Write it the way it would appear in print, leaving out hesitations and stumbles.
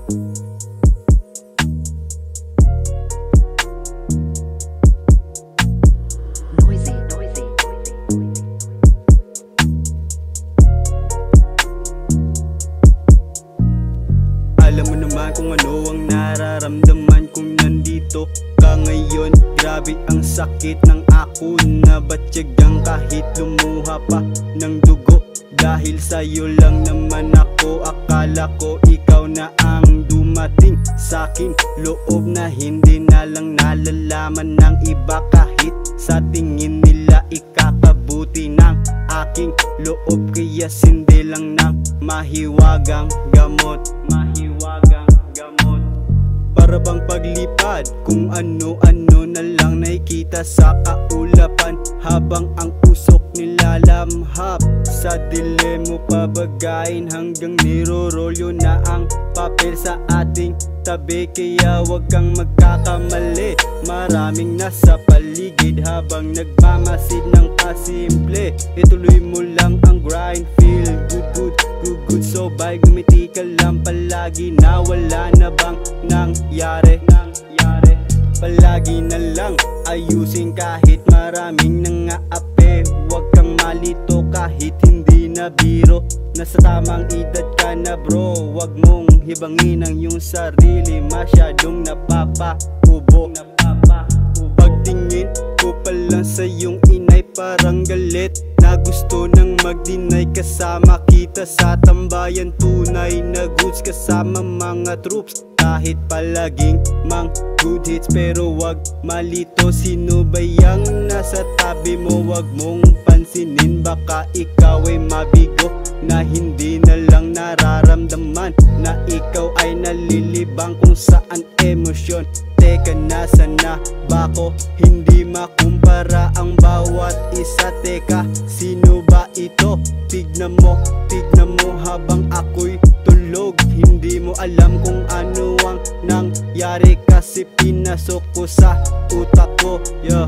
Alam mo naman kung ano ang nararamdaman kung nandito ka ngayon. Grabe ang sakit ng ako na batyagang kahit lumuha pa ng dugo. Dahil sa'yo lang naman ako, akala ko ikaw na ang dumating sa'king loob na hindi na lang nalalaman ng iba. Kahit sa tingin nila ikakabuti ng aking loob, kaya sindi lang ng mahiwagang gamot. Para bang paglipad, kung ano-ano na lang nakikita sa kaulapan, habang ang usok nilalamhap sa dilemo pabagain, hanggang nirorolyo na ang papel sa ating tabi. Kaya wag kang magkakamali, maraming nasa paligid habang nagmamasid ng pasimple. Ituloy mo lang ang grind, feel good. So bye, gumiti ka lang palagi na wala na bang nangyari. Palagi na lang ayusin kahit maraming nangaape. Huwag kang malito kahit hindi na biro. Nasa tamang edad ka na bro, huwag mong hibangin ang iyong sarili. Masyadong napapaubo. Pagtingin ko pa lang sa iyong inay parang galit na gusto nang mag-deny. Kasama kita sa tambayan, tunay na goods kasama mga troops. Kahit palaging mang good hits, pero wag malito. Sino ba yang nasa tabi mo? Wag mong pansinin, baka ikaw ay mabigo na hindi na lang nararamdaman na ikaw ay nalilibang kung saan emosyon. Teka, nasa na ba ko? Hindi makumpara ang bawat isa. Teka, sino ba ito? Tignan mo habang ako'y tulog. Hindi mo alam kung ano ang nangyari kasi pinasok ko sa utak ko, yeah.